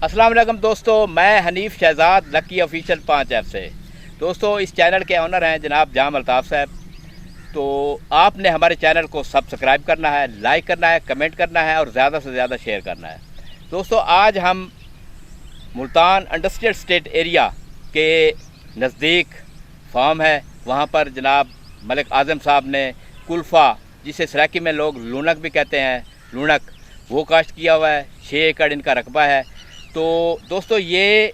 अस्सलाम वालेकुम दोस्तों, मैं Hanif Shahzad lucky official 5F से। दोस्तों, इस चैनल के ऑनर हैं जनाब जाम अल्ताफ़ साहब। तो आपने हमारे चैनल को सब्सक्राइब करना है, लाइक करना है, कमेंट करना है और ज़्यादा से ज़्यादा शेयर करना है। दोस्तों, आज हम मुल्तान इंडस्ट्रियल स्टेट एरिया के नज़दीक फार्म है, वहाँ पर जनाब मलिक आज़म साहब ने कुल्फ़ा, जिसे सराकी में लोग लूनक भी कहते हैं, लूनक, वो काश्त किया हुआ है। 6 एकड़ इनका रकबा है। तो दोस्तों, ये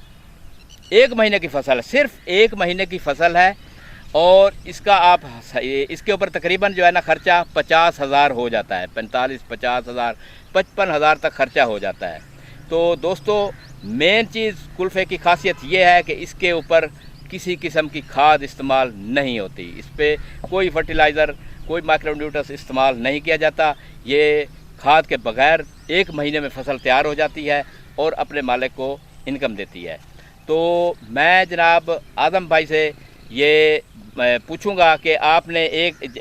1 महीने की फ़सल है, सिर्फ 1 महीने की फ़सल है। और इसका आप इसके ऊपर तकरीबन जो है ना ख़र्चा 50,000 हो जाता है। 45, 50,000, 55,000 तक ख़र्चा हो जाता है। तो दोस्तों, मेन चीज़ कुल्फ़े की खासियत ये है कि इसके ऊपर किसी किस्म की खाद इस्तेमाल नहीं होती। इस पर कोई फर्टिलाइज़र, कोई माइक्रोन्यूट्रिएंट्स इस्तेमाल नहीं किया जाता। ये खाद के बगैर 1 महीने में फ़सल तैयार हो जाती है और अपने मालिक को इनकम देती है। तो मैं जनाब आज़म भाई से ये पूछूंगा कि आपने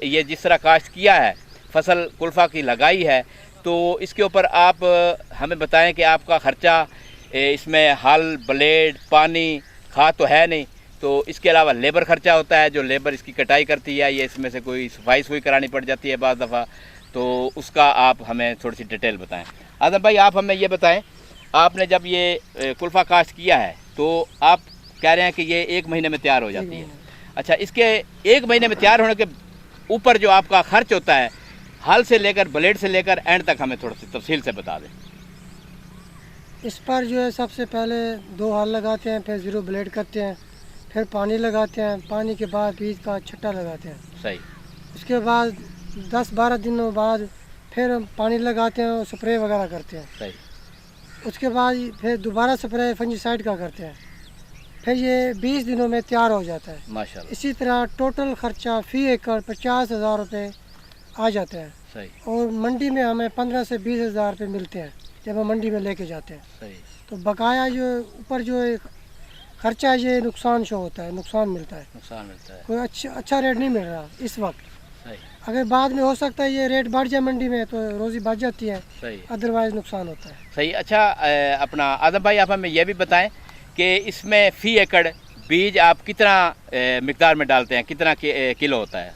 ये जिस तरह काश्त किया है, फसल कुल्फ़ा की लगाई है, तो इसके ऊपर आप हमें बताएं कि आपका ख़र्चा इसमें हल, ब्लेड, पानी, खाद तो है नहीं, तो इसके अलावा लेबर ख़र्चा होता है, जो लेबर इसकी कटाई करती है, ये इसमें से कोई सफाई करानी पड़ जाती है बाज़ दफ़ा। तो उसका आप हमें थोड़ी सी डिटेल बताएं। आज़म भाई, आप हमें ये बताएं, आपने जब ये कुल्फ़ा काश्त किया है तो आप कह रहे हैं कि ये 1 महीने में तैयार हो जाती है। अच्छा, इसके 1 महीने में तैयार होने के ऊपर जो आपका खर्च होता है, हल से लेकर, ब्लेड से लेकर एंड तक, हमें थोड़ी सी तफसील से बता दें। इस पर जो है सबसे पहले 2 हल लगाते हैं, फिर 0 ब्लेड करते हैं, फिर पानी लगाते हैं, पानी के बाद बीज का छट्टा लगाते हैं। सही। उसके बाद 10-12 दिनों बाद फिर हम पानी लगाते हैं और स्प्रे वगैरह करते हैं। सही। उसके बाद फिर दोबारा स्प्रे फंजीसाइड का करते हैं। फिर ये 20 दिनों में तैयार हो जाता है माशाल्लाह। इसी तरह टोटल खर्चा फी एकड़ 50,000 रुपये आ जाता है। सही। और मंडी में हमें 15 से 20,000 रुपये मिलते हैं जब हम मंडी में लेके जाते हैं। सही। तो बकाया जो ऊपर जो खर्चा है, ये नुकसान शो होता है, नुकसान मिलता है। कोई अच्छा रेट नहीं मिल रहा इस वक्त। सही। अगर बाद में हो सकता है ये रेट बढ़ जाए मंडी में तो रोज़ी बढ़ जाती है। सही। अदरवाइज नुकसान होता है। सही। अच्छा, अपना आज़म भाई, आप हमें यह भी बताएं कि इसमें फ़ी एकड़ बीज आप कितना मिकदार में डालते हैं, कितना किलो होता है?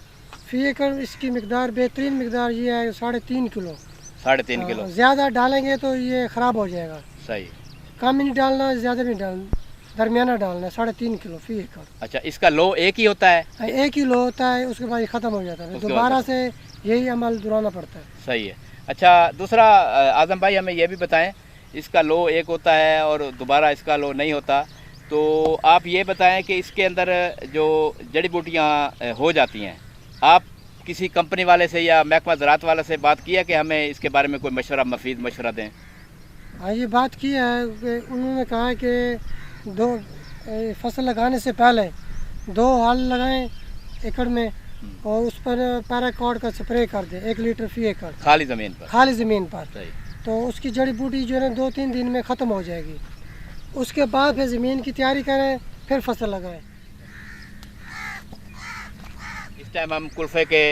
फ़ी एकड़ इसकी मिकदार, बेहतरीन मिकदार ये है 3.5 किलो। 3.5 किलो। ज़्यादा डालेंगे तो ये ख़राब हो जाएगा। सही। कम ही नहीं डालना, ज़्यादा नहीं डालना, दरमियाना डालना है। 3.5 किलो फ़ी एकड़। अच्छा, इसका लो एक ही होता है? एक ही लो होता है, उसके बाद ये ख़त्म हो जाता है, दोबारा से यही अमल दोहराना पड़ता है। सही है। अच्छा, दूसरा आज़म भाई, हमें यह भी बताएं, इसका लो एक होता है और दोबारा इसका लो नहीं होता, तो आप ये बताएं कि इसके अंदर जो जड़ी बूटियाँ हो जाती हैं, आप किसी कंपनी वाले से या महकमा ज़राअत वाले से बात की है कि हमें इसके बारे में कोई मशवरा, मफीद मशवरा दें? हाँ, ये बात की है कि उन्होंने कहा है कि फसल लगाने से पहले 2 हल लगाएं एकड़ में और उस पर पैराकॉर्ड का स्प्रे कर दें 1 लीटर फ़ी एकड़, खाली ज़मीन पर। खाली ज़मीन पर। सही। तो उसकी जड़ी बूटी जो है ना 2-3 दिन में ख़त्म हो जाएगी। उसके बाद फिर ज़मीन की तैयारी करें, फिर फसल लगाएं। इस टाइम हम कुल्फ़े के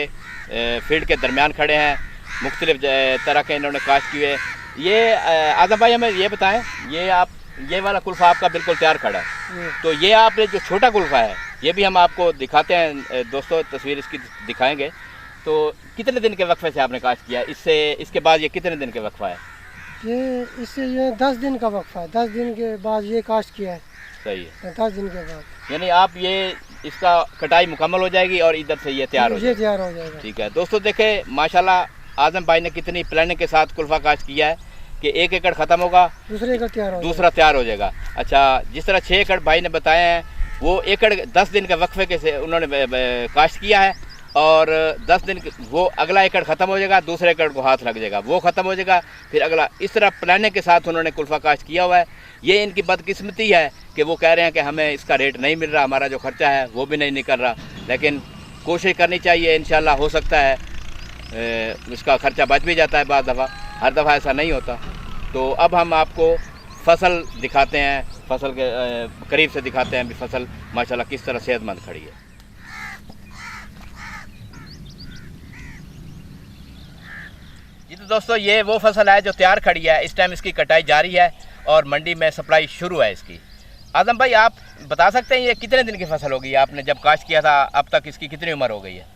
फील्ड के दरमियान खड़े हैं। मुख्तलिफ तरह के इन्होंने काश्त किए। ये आज़म भाई, हमें ये बताएं, ये वाला कुल्फ़ा आपका बिल्कुल तैयार खड़ा है, तो ये आपने जो छोटा कुल्फ़ा है, ये भी हम आपको दिखाते हैं दोस्तों, तस्वीर इसकी दिखाएंगे। तो कितने दिन के वक्फे से आपने काश्त किया? इसके बाद ये कितने दिन के वक्फा है? ये 10 दिन का वक्फा है। 10 दिन के बाद ये काश्त किया है। सही है। 10 दिन के बाद यानी आप इसका कटाई मुकम्मल हो जाएगी और इधर से ये तैयार हो जाएगा। ठीक है दोस्तों, देखें माशाल्लाह आज़म भाई ने कितनी प्लानिंग के साथ कुल्फ़ा काश्त किया है कि 1 एकड़ ख़त्म होगा, दूसरा तैयार हो जाएगा। अच्छा, जिस तरह 6 एकड़ भाई ने बताए हैं, वो एकड़ 10 दिन के वक्फे के से उन्होंने काश्त किया है और 10 दिन वो अगला एकड़ ख़त्म हो जाएगा, दूसरे एकड़ को हाथ लग जाएगा, वो ख़त्म हो जाएगा, फिर अगला। इस तरह प्लानिंग के साथ उन्होंने कुल्फ़ा काश्त किया हुआ है। ये इनकी बदकिस्मती है कि वो कह रहे हैं कि हमें इसका रेट नहीं मिल रहा, हमारा जो ख़र्चा है वो भी नहीं निकल रहा। लेकिन कोशिश करनी चाहिए, इंशाल्लाह हो सकता है इसका ख़र्चा बच भी जाता है बाज़ दफ़ा, हर दफ़ा ऐसा नहीं होता। तो अब हम आपको फसल दिखाते हैं, फसल के करीब से दिखाते हैं भी फसल माशाल्लाह किस तरह सेहतमंद खड़ी है। जी तो दोस्तों ये वो फसल है जो तैयार खड़ी है, इस टाइम इसकी कटाई जारी है और मंडी में सप्लाई शुरू है इसकी। आजम भाई आप बता सकते हैं ये कितने दिन की फसल होगी, आपने जब काश्त किया था अब तक इसकी कितनी उम्र हो गई है?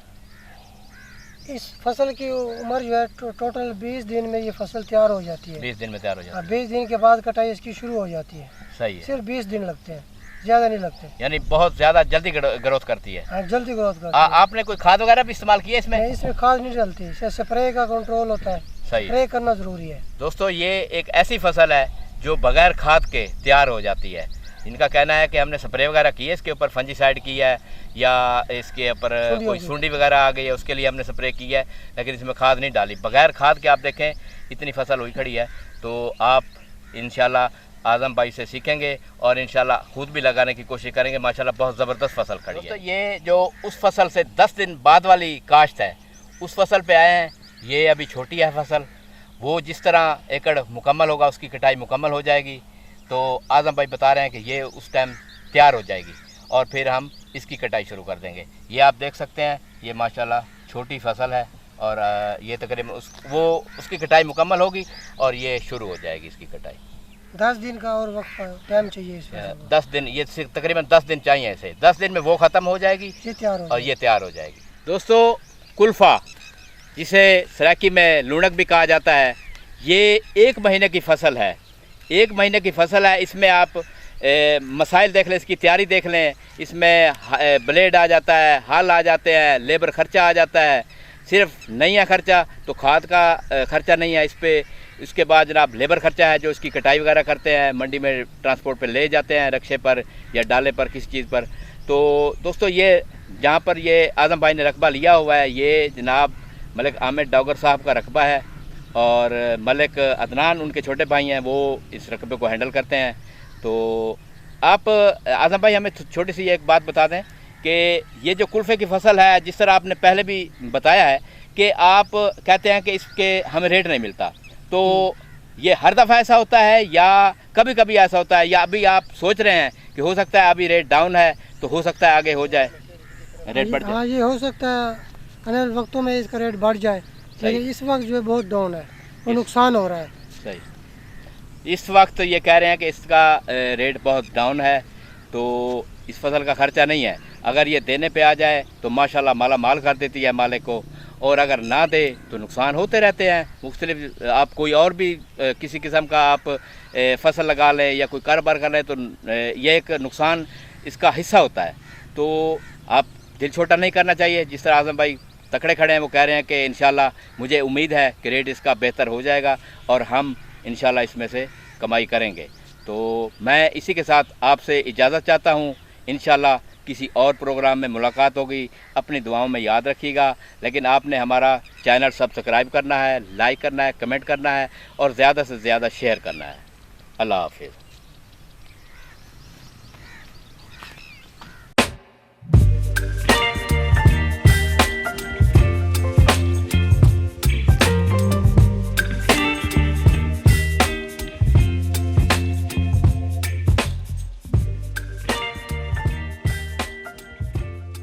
इस फसल की उम्र जो है टोटल 20 दिन में ये फसल तैयार हो जाती है। 20 दिन में तैयार हो जाती है। 20 दिन के बाद कटाई इसकी शुरू हो जाती है। सही है। सिर्फ 20 दिन लगते हैं, ज़्यादा नहीं लगते। यानी बहुत ज़्यादा जल्दी ग्रोथ करती है। हाँ, जल्दी ग्रोथ करती है। आपने कोई खाद वगैरह भी इस्तेमाल की है इसमें? नहीं, इसमें खाद नहीं डलती, इससे स्प्रे का कंट्रोल होता है। सही, स्प्रे करना ज़रूरी है। दोस्तों ये एक ऐसी फसल है जो बगैर खाद के तैयार हो जाती है। इनका कहना है कि हमने स्प्रे वगैरह की है, इसके ऊपर फंजीसाइड की है या इसके ऊपर कोई सुंडी वगैरह आ गई है उसके लिए हमने स्प्रे की है, लेकिन इसमें खाद नहीं डाली। बगैर खाद के आप देखें इतनी फसल हुई खड़ी है। तो आप इंशाल्लाह आजम भाई से सीखेंगे और इंशाल्लाह खुद भी लगाने की कोशिश करेंगे। माशाल्लाह बहुत ज़बरदस्त फसल खड़ी है। तो ये जो उस फसल से 10 दिन बाद वाली काश्त है उस फसल पे आए हैं। ये अभी छोटी है फसल, वो जिस तरह एकड़ मुकम्मल होगा उसकी कटाई मुकम्मल हो जाएगी। तो आजम भाई बता रहे हैं कि ये उस टाइम तैयार हो जाएगी और फिर हम इसकी कटाई शुरू कर देंगे। ये आप देख सकते हैं, ये माशाल्लाह छोटी फसल है और ये तकरीबन उसकी कटाई मुकम्मल होगी और ये शुरू हो जाएगी इसकी कटाई। 10 दिन का और वक्त टाइम चाहिए इसमें। 10 दिन, ये तकरीबन 10 दिन चाहिए इसे। 10 दिन में वो ख़त्म हो जाएगी और ये तैयार हो जाएगी। दोस्तों कुल्फ़ा, जिसे सराकी में लूणक भी कहा जाता है, ये 1 महीने की फसल है। 1 महीने की फसल है। इसमें आप मसाइल देख लें, इसकी तैयारी देख लें। इसमें ब्लेड आ जाता है, हल आ जाते हैं, लेबर ख़र्चा आ जाता है। सिर्फ नहीं है खर्चा तो खाद का खर्चा नहीं है इस पर। इसके बाद जनाब लेबर ख़र्चा है जो इसकी कटाई वगैरह करते हैं, मंडी में ट्रांसपोर्ट पे ले जाते हैं, रक्शे पर या डाले पर, किसी चीज़ पर। तो दोस्तों ये जहाँ पर ये आजम भाई ने रकबा लिया हुआ है, ये जनाब मलिक आमिर डॉगर साहब का रकबा है और मलिक अदनान उनके छोटे भाई हैं, वो इस रकबे को हैंडल करते हैं। तो आप आजम भाई हमें छोटी सी एक बात बता दें कि ये जो कुल्फ़े की फसल है, जिस तरह आपने पहले भी बताया है कि आप कहते हैं कि इसके हमें रेट नहीं मिलता, तो ये हर दफ़ा ऐसा होता है या कभी कभी ऐसा होता है, या अभी आप सोच रहे हैं कि हो सकता है अभी रेट डाउन है तो हो सकता है आगे हो जाए रेट बढ़ जाए? हाँ, ये हो सकता है आने वाले वक्तों में इसका रेट बढ़ जाए, लेकिन इस वक्त जो है बहुत डाउन है, वो नुकसान हो रहा है। सही, इस वक्त ये कह रहे हैं कि इसका रेट बहुत डाउन है, तो इस फसल का खर्चा नहीं है। अगर ये देने पे आ जाए तो माशाल्लाह माला माल कर देती है मालिक को, और अगर ना दे तो नुकसान होते रहते हैं मुख्तलिफ। आप कोई और भी किसी किस्म का आप फसल लगा लें या कोई कारोबार कर लें तो ये एक नुकसान इसका हिस्सा होता है। तो आप दिल छोटा नहीं करना चाहिए। जिस तरह आजम भाई तकड़े खड़े हैं, वो कह रहे हैं कि इंशाल्लाह मुझे उम्मीद है कि रेट इसका बेहतर हो जाएगा और हम इंशाल्लाह इसमें से कमाई करेंगे। तो मैं इसी के साथ आपसे इजाज़त चाहता हूँ। इंशाल्लाह किसी और प्रोग्राम में मुलाकात होगी। अपनी दुआओं में याद रखिएगा, लेकिन आपने हमारा चैनल सब्सक्राइब करना है, लाइक करना है, कमेंट करना है और ज़्यादा से ज़्यादा शेयर करना है। अल्लाह हाफिज़।